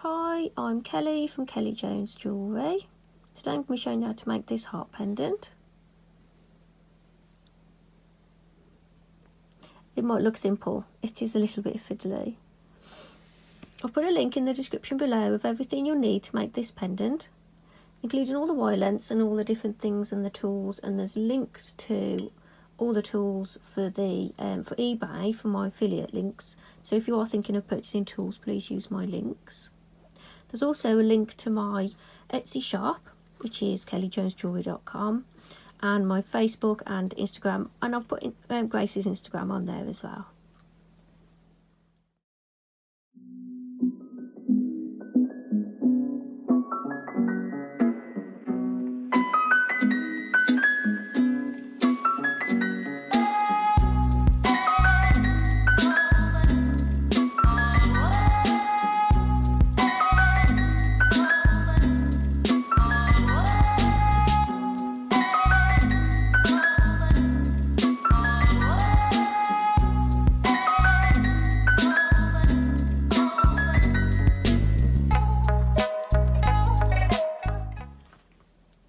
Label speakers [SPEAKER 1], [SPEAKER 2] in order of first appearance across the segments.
[SPEAKER 1] Hi, I'm Kelly from Kelly Jones Jewellery. Today I'm going to be showing you how to make this heart pendant. It might look simple, it is a little bit fiddly. I've put a link in the description below of everything you'll need to make this pendant, including all the wire lengths and all the different things and the tools, and there's links to all the tools for the for eBay for my affiliate links. So if you are thinking of purchasing tools, please use my links. There's also a link to my Etsy shop, which is kellyjonesjewellery.com, and my Facebook and Instagram, and I've put Grace's Instagram on there as well.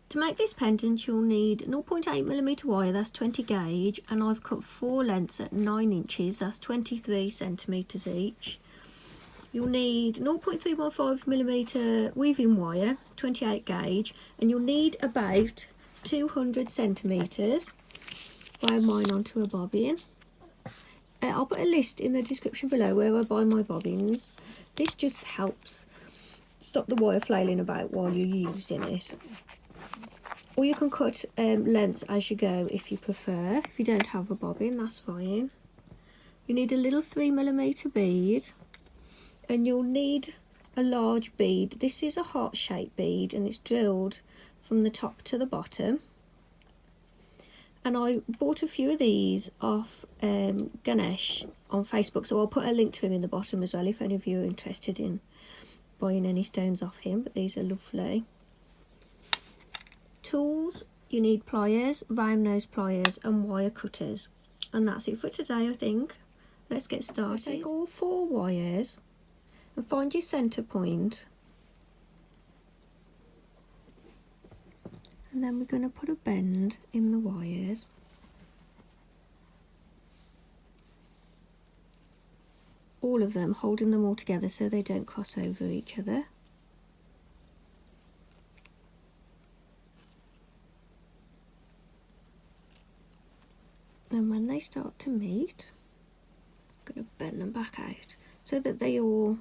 [SPEAKER 1] To make this pendant, you'll need 0.8mm wire, that's 20 gauge, and I've cut 4 lengths at 9 inches, that's 23 centimetres each. You'll need 0.315mm weaving wire, 28 gauge, and you'll need about 200 centimetres. Buy mine onto a bobbin. I'll put a list in the description below where I buy my bobbins. This just helps stop the wire flailing about while you're using it. Or you can cut lengths as you go if you prefer. If you don't have a bobbin, that's fine. You need a little 3mm bead, and you'll need a large bead. This is a heart-shaped bead and it's drilled from the top to the bottom. And I bought a few of these off Ganesh on Facebook, so I'll put a link to him in the bottom as well if any of you are interested in buying any stones off him, but these are lovely. Tools, you need pliers, round nose pliers and wire cutters, and that's it for today, I think. Let's get started. So take all 4 wires and find your centre point, and then we're going to put a bend in the wires. All of them, holding them all together so they don't cross over each other. And when they start to meet, I'm going to bend them back out so that they all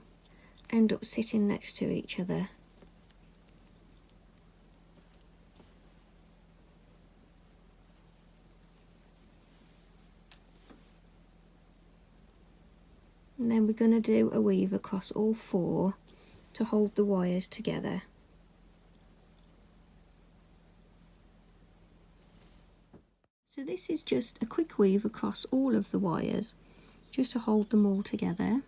[SPEAKER 1] end up sitting next to each other. And then we're going to do a weave across all 4 to hold the wires together. So this is just a quick weave across all of the wires, just to hold them all together.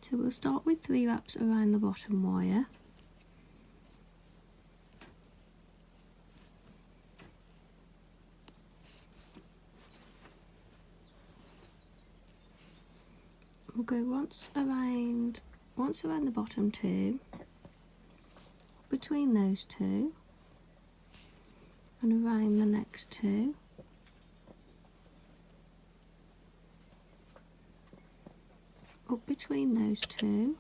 [SPEAKER 1] So we'll start with 3 wraps around the bottom wire. We'll go once around the bottom 2, between those 2, and around the next 2, up between those 2,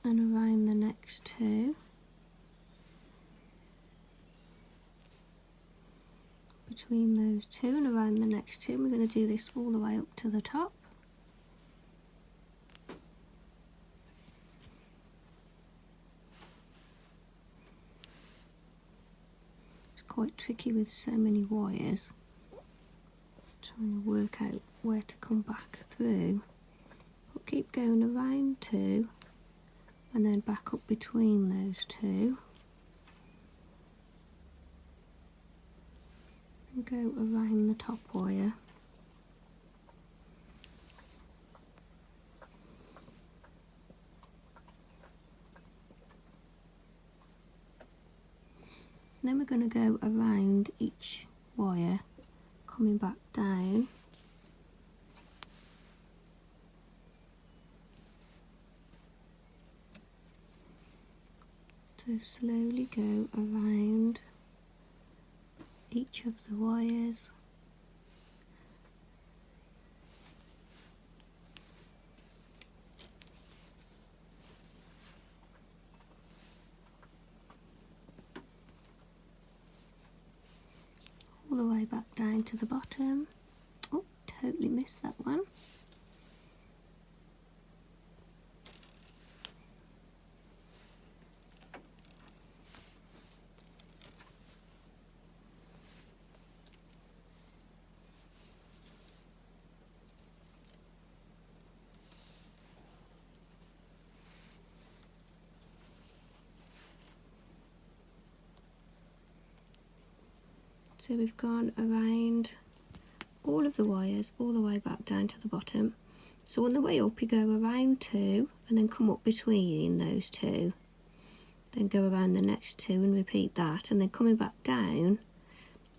[SPEAKER 1] and around the next 2, between those 2 and around the next 2. We're going to do this all the way up to the top. Quite tricky with so many wires, trying to work out where to come back through, but keep going around 2 and then back up between those 2 and go around the top wire. Then we're going to go around each wire, coming back down So slowly go around each of the wires. All the way back down to the bottom. Oh, totally missed that one. So we've gone around all of the wires all the way back down to the bottom. So on the way up you go around two and then come up between those two, then go around the next two and repeat that, and then coming back down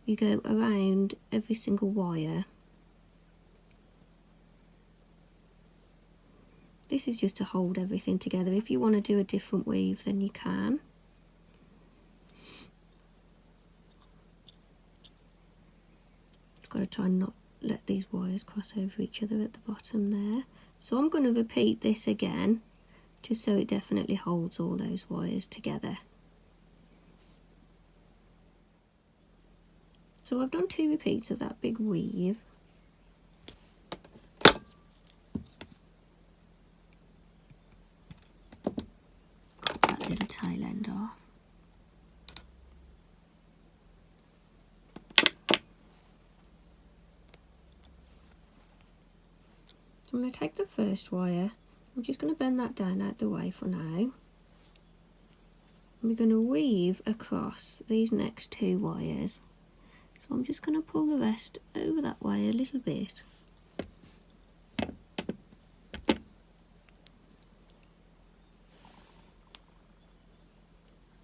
[SPEAKER 1] you go around every single wire. This is just to hold everything together. If you want to do a different weave then you can. Got to try and not let these wires cross over each other at the bottom there. So I'm going to repeat this again just so it definitely holds all those wires together. So I've done 2 repeats of that big weave. Cut that little tail end off. I'm going to take the first wire, I'm just going to bend that down out the way for now. And we're going to weave across these next 2 wires. So I'm just going to pull the rest over that way a little bit. And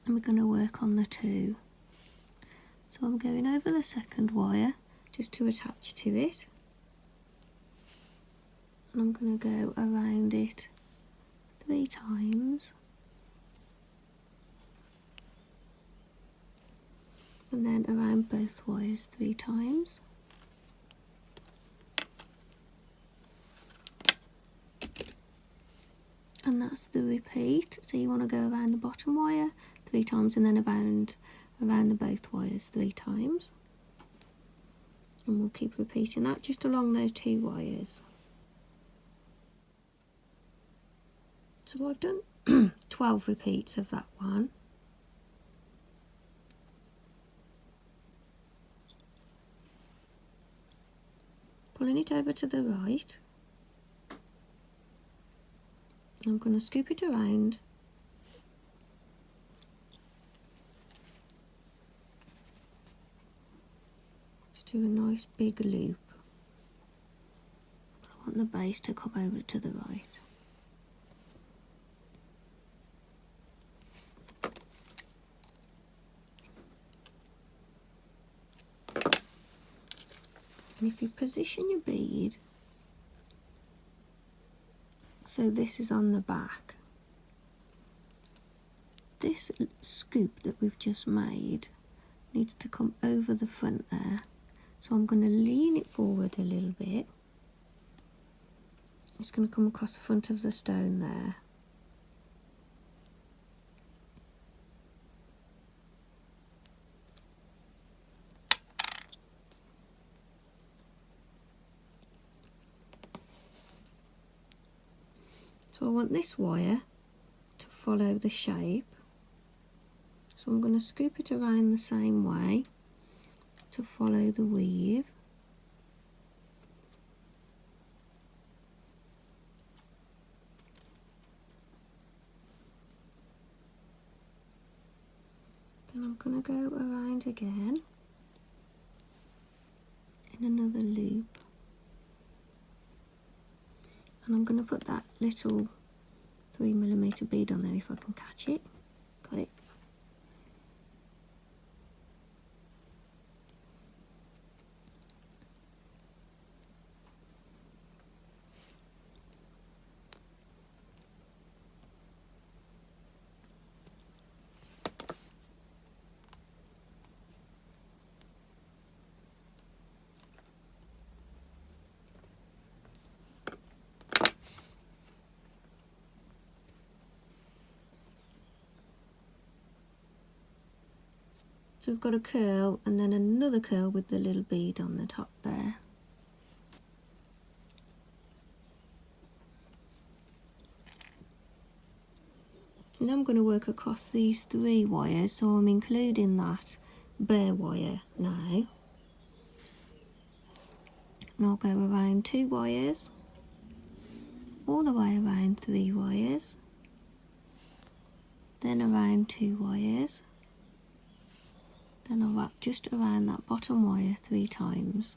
[SPEAKER 1] we're going to work on the 2. So I'm going over the second wire just to attach to it. And I'm going to go around it 3 times, and then around both wires 3 times, and that's the repeat. So you want to go around the bottom wire 3 times and then around the both wires 3 times, and we'll keep repeating that just along those 2 wires. So I've done 12 repeats of that one. Pulling it over to the right. I'm going to scoop it around. To do a nice big loop. I want the base to come over to the right. And if you position your bead so this is on the back, this scoop that we've just made needs to come over the front there. So I'm going to lean it forward a little bit. It's going to come across the front of the stone there. So I want this wire to follow the shape. So I'm going to scoop it around the same way to follow the weave. Then I'm going to go around again in another loop. And I'm going to put that little 3mm bead on there if I can catch it. Got it. So we've got a curl and then another curl with the little bead on the top there. Now I'm going to work across these 3 wires, so I'm including that bare wire now. And I'll go around 2 wires, all the way around 3 wires, then around 2 wires, then I'll wrap just around that bottom wire 3 times.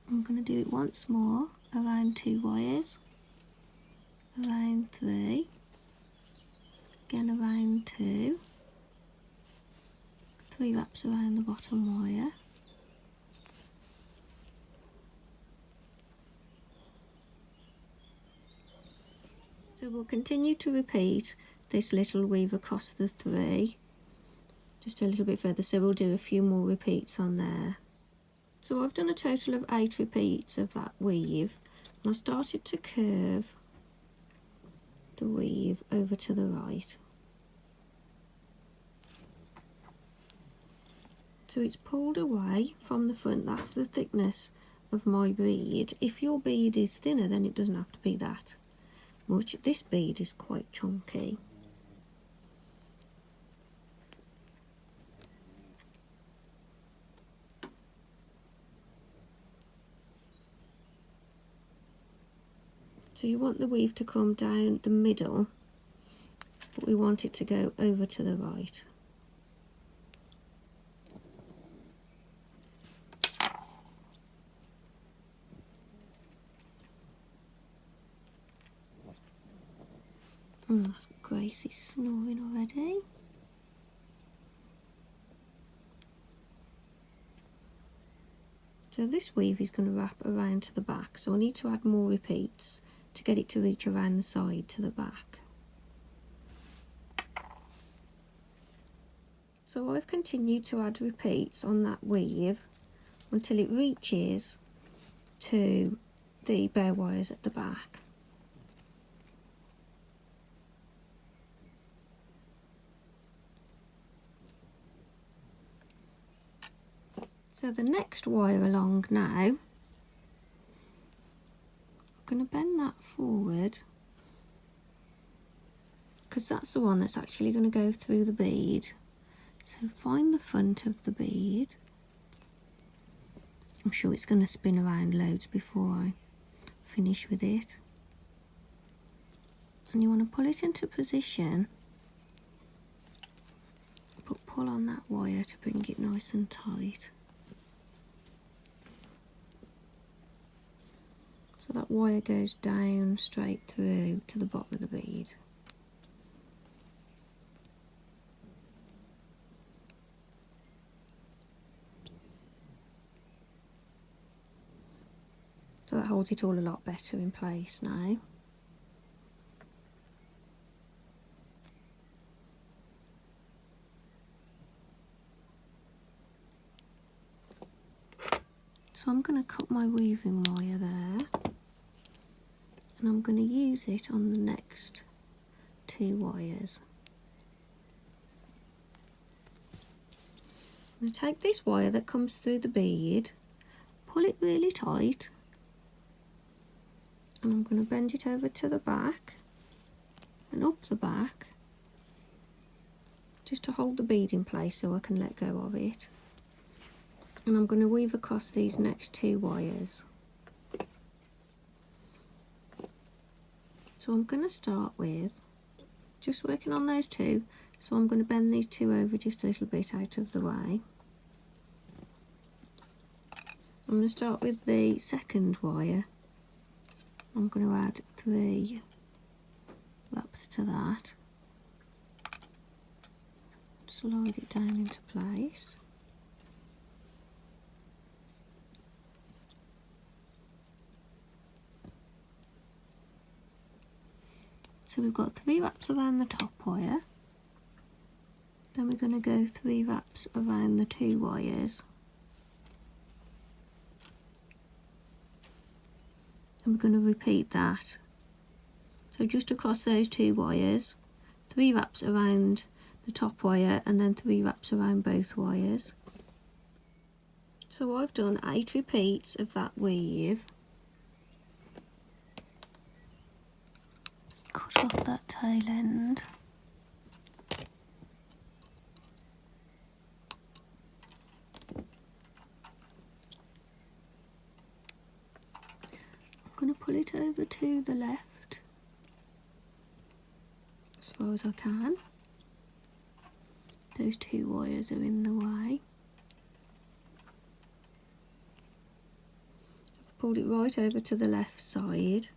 [SPEAKER 1] I'm going to do it once more, around 2 wires, around 3, again around 2, 3 wraps around the bottom wire, so we'll continue to repeat this little weave across the 3, just a little bit further, so we'll do a few more repeats on there. So I've done a total of 8 repeats of that weave, and I've started to curve the weave over to the right. So it's pulled away from the front, that's the thickness of my bead. If your bead is thinner, then it doesn't have to be that much. This bead is quite chunky. So you want the weave to come down the middle, but we want it to go over to the right. Oh, that's Gracie snoring already. So this weave is going to wrap around to the back, so I need to add more repeats to get it to reach around the side to the back. So I've continued to add repeats on that weave until it reaches to the bare wires at the back. So the next wire along now, I'm going to bend that forward because that's the one that's actually going to go through the bead. So find the front of the bead. I'm sure it's going to spin around loads before I finish with it. And you want to pull it into position, but pull on that wire to bring it nice and tight. So that wire goes down straight through to the bottom of the bead. So that holds it all a lot better in place now. So I'm going to cut my weaving wire there, and I'm going to use it on the next 2 wires. I'm going to take this wire that comes through the bead, pull it really tight, and I'm going to bend it over to the back and up the back just to hold the bead in place so I can let go of it. And I'm going to weave across these next 2 wires. So I'm going to start with just working on those 2, so I'm going to bend these 2 over just a little bit out of the way. I'm going to start with the second wire. I'm going to add 3 wraps to that, slide it down into place. So we've got 3 wraps around the top wire, then we're going to go 3 wraps around the 2 wires, And we're going to repeat that. So just across those 2 wires, 3 wraps around the top wire and then 3 wraps around both wires. So I've done 8 repeats of that weave. Cut off that tail end. I'm going to pull it over to the left as far as I can. Those 2 wires are in the way. I've pulled it right over to the left side,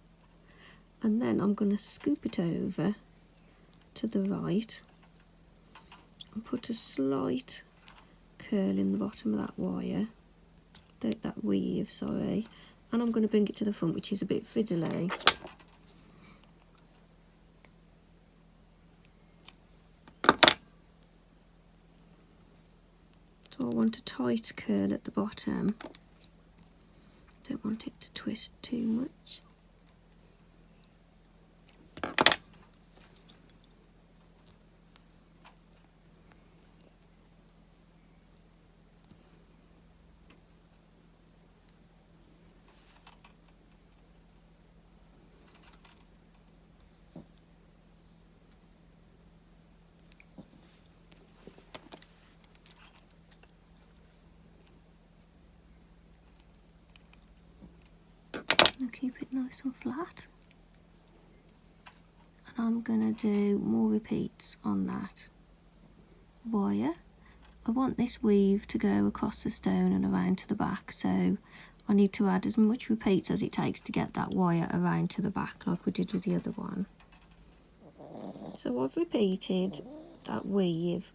[SPEAKER 1] and then I'm going to scoop it over to the right and put a slight curl in the bottom of that wire, that weave, sorry, and I'm going to bring it to the front, which is a bit fiddly. So I want a tight curl at the bottom. Don't want it to twist too much. And keep it nice and flat. And I'm going to do more repeats on that wire. I want this weave to go across the stone and around to the back, so I need to add as much repeats as it takes to get that wire around to the back like we did with the other one. So I've repeated that weave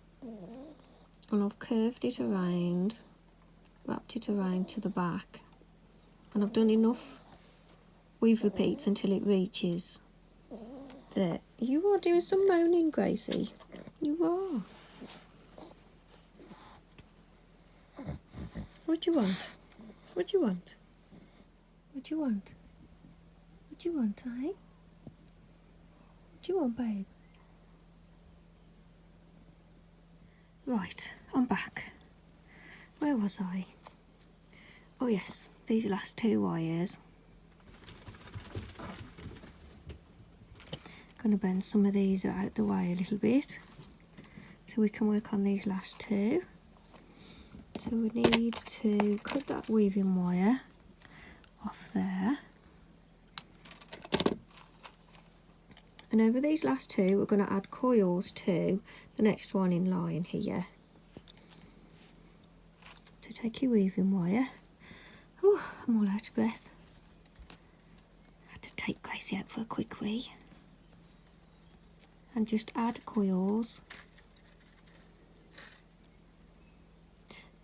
[SPEAKER 1] and I've curved it around, wrapped it around to the back, and I've done enough weave repeats until it reaches there. You are doing some moaning, Gracie. You are. What do you want? What do you want? What do you want? What do you want, eh? What do you want, babe? Right, I'm back. Where was I? Oh yes, these last 2 wires. Going to bend some of these out the way a little bit so we can work on these last 2. So we need to cut that weaving wire off there, and over these last 2 we're going to add coils to the next one in line here. So take your weaving wire. Oh, I'm all out of breath. I had to take Gracie out for a quick wee. And just add coils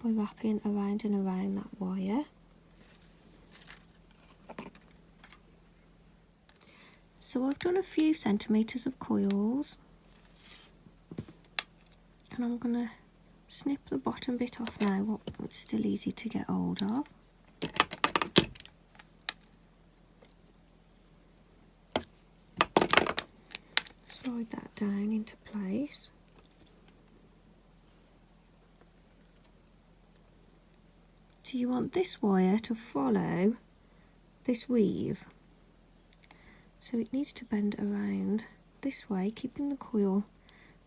[SPEAKER 1] by wrapping around and around that wire. So I've done a few centimetres of coils, and I'm going to snip the bottom bit off now. It's still easy to get hold of. Slide that down into place. So you want this wire to follow this weave. So it needs to bend around this way, keeping the coil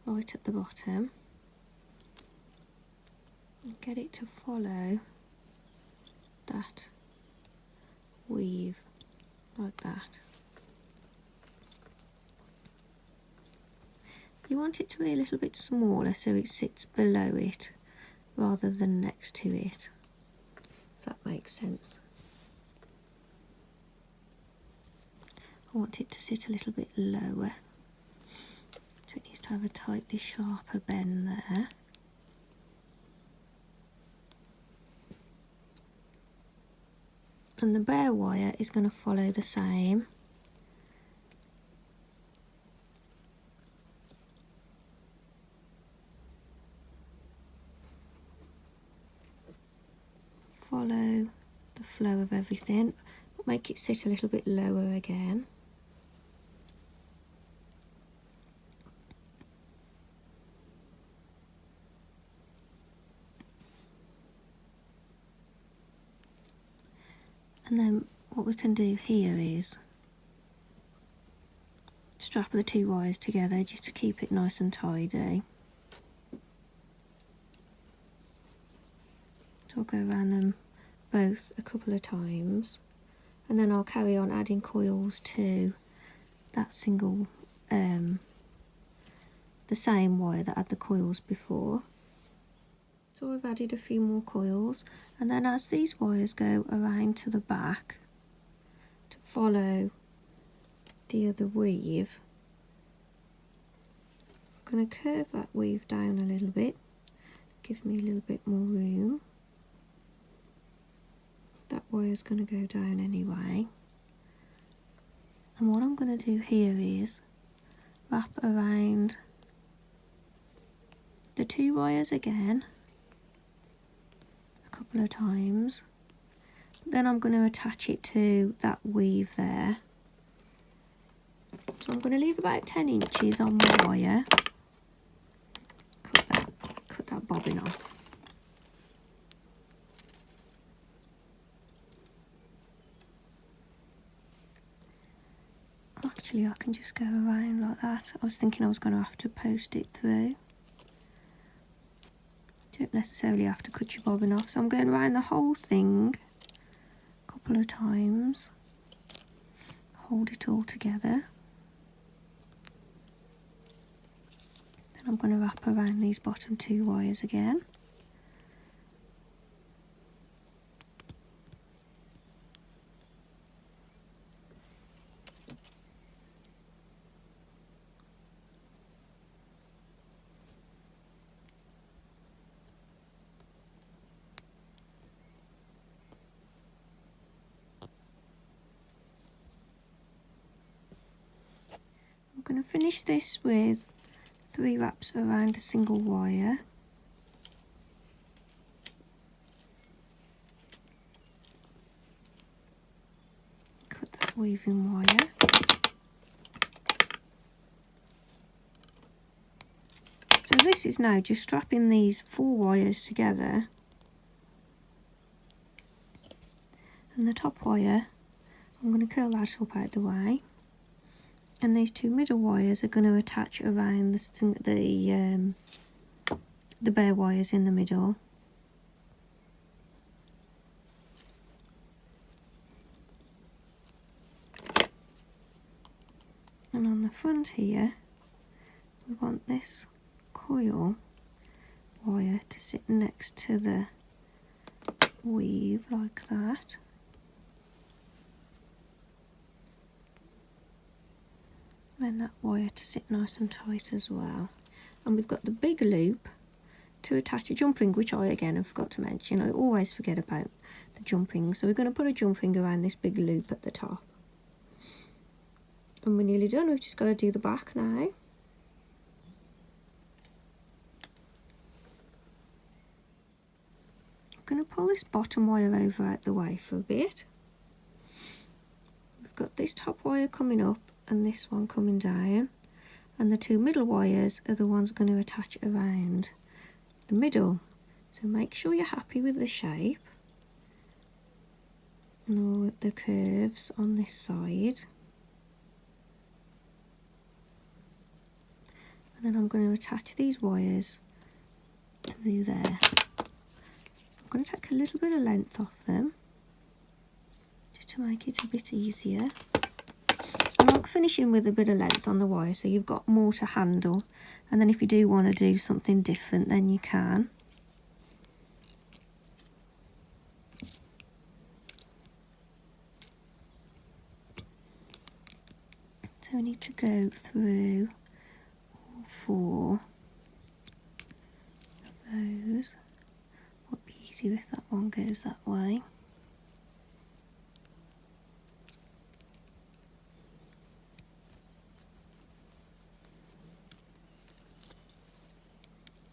[SPEAKER 1] right at the bottom. And get it to follow that weave like that. You want it to be a little bit smaller so it sits below it rather than next to it, if that makes sense. I want it to sit a little bit lower, so it needs to have a tightly sharper bend there. And the bare wire is going to follow the same. Follow the flow of everything. make it sit a little bit lower again. And then what we can do here is strap the two wires together just to keep it nice and tidy. So I'll go around them both a couple of times, and then I'll carry on adding coils to that single, the same wire that had the coils before. So I've added a few more coils, and then as these wires go around to the back to follow the other weave, I'm going to curve that weave down a little bit, give me a little bit more room. That wire's going to go down anyway. And what I'm going to do here is wrap around the two wires again a couple of times. Then I'm going to attach it to that weave there. So I'm going to leave about 10 inches on my wire. Cut that bobbin off. Actually, I can just go around like that. I was thinking I was going to have to post it through. Don't necessarily have to cut your bobbin off. So I'm going around the whole thing a couple of times. Hold it all together. Then I'm going to wrap around these bottom two wires again. I'm going to finish this with 3 wraps around a single wire. Cut that weaving wire. So this is now just strapping these 4 wires together, and the top wire I'm going to curl that up out the way, and these 2 middle wires are going to attach around the bare wires in the middle. And on the front here, we want this coil wire to sit next to the weave like that. Then that wire to sit nice and tight as well. And we've got the big loop to attach a jump ring, which I again have forgot to mention. I always forget about the jump ring. So we're going to put a jump ring around this big loop at the top. And we're nearly done. We've just got to do the back now. I'm going to pull this bottom wire over out the way for a bit. We've got this top wire coming up and this one coming down, and the 2 middle wires are the ones going to attach around the middle. So make sure you're happy with the shape and all the curves on this side. And then I'm going to attach these wires through there. I'm going to take a little bit of length off them just to make it a bit easier. And I'm finishing with a bit of length on the wire so you've got more to handle, and then if you do want to do something different then you can. So we need to go through all 4 of those. Would be easier if that one goes that way.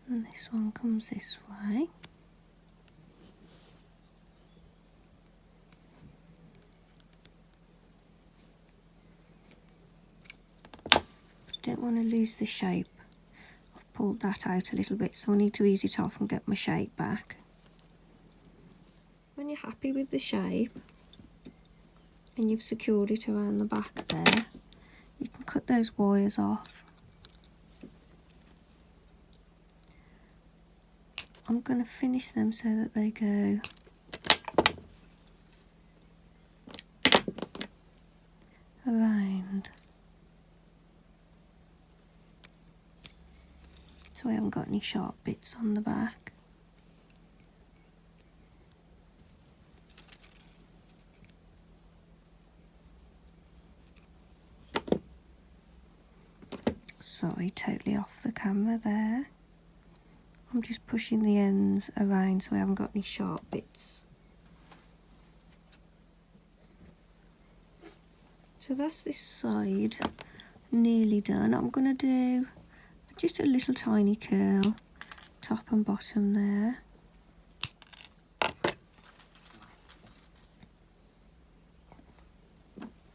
[SPEAKER 1] And this one comes this way. want to lose the shape. I've pulled that out a little bit, so I need to ease it off and get my shape back. When you're happy with the shape and you've secured it around the back there, you can cut those wires off. I'm going to finish them so that they go around, so I haven't got any sharp bits on the back. Sorry, totally off the camera there. I'm just pushing the ends around so I haven't got any sharp bits. So that's this side nearly done. I'm going to do just a little tiny curl, top and bottom there.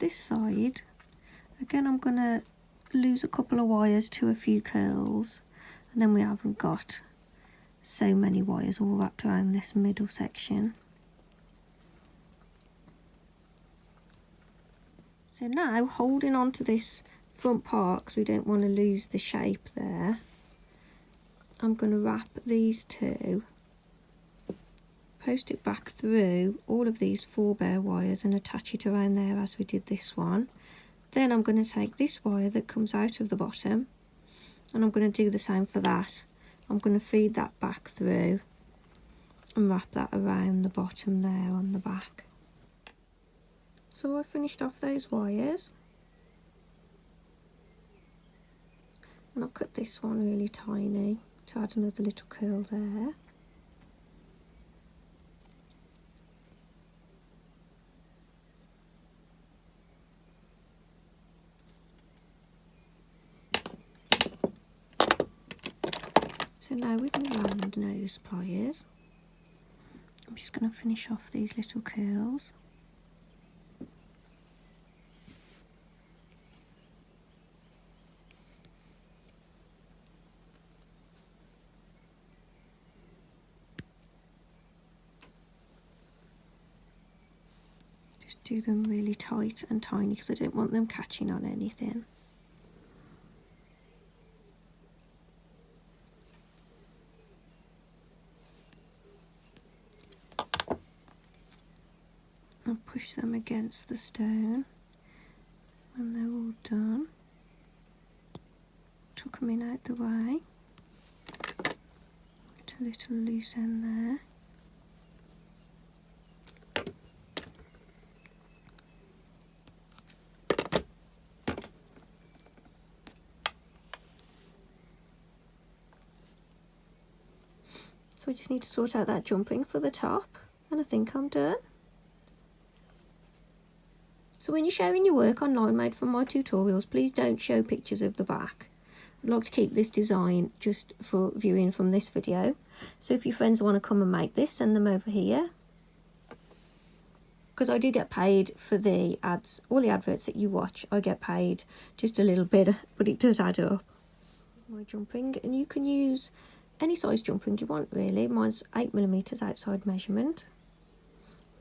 [SPEAKER 1] This side, again, I'm going to lose a couple of wires to a few curls, and then we haven't got so many wires all wrapped around this middle section. So now, holding on to this front part because we don't want to lose the shape there, I'm going to wrap these two, post it back through all of these 4 bare wires and attach it around there as we did this one. Then I'm going to take this wire that comes out of the bottom, and I'm going to do the same for that. I'm going to feed that back through and wrap that around the bottom there on the back. So I finished off those wires, and I've cut this one really tiny to add another little curl there. So now with my round nose pliers, I'm just going to finish off these little curls. Just do them really tight and tiny because I don't want them catching on anything. I'll push them against the stone when they're all done. Tuck them in out the way. Put a little loose end there. So I just need to sort out that jumping for the top, and I think I'm done. So when you're showing your work online made from my tutorials, please don't show pictures of the back. I'd like to keep this design just for viewing from this video. So if your friends want to come and make this, send them over here. Because I do get paid for the ads, all the adverts that you watch, I get paid just a little bit, but it does add up. My jumping, and you can use any size jumping you want really. Mine's 8mm outside measurement.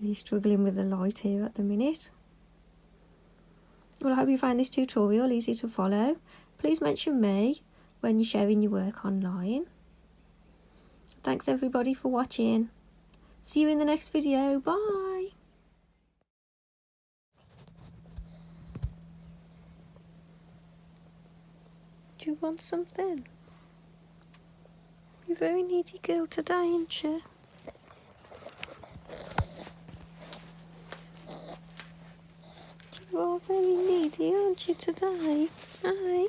[SPEAKER 1] Really struggling with the light here at the minute. Well, I hope you found this tutorial easy to follow. Please mention me when you're sharing your work online. Thanks everybody for watching. See you in the next video. Bye. Do you want something? You're a very needy girl today, aren't you? You are very needy, aren't you, today? Hi.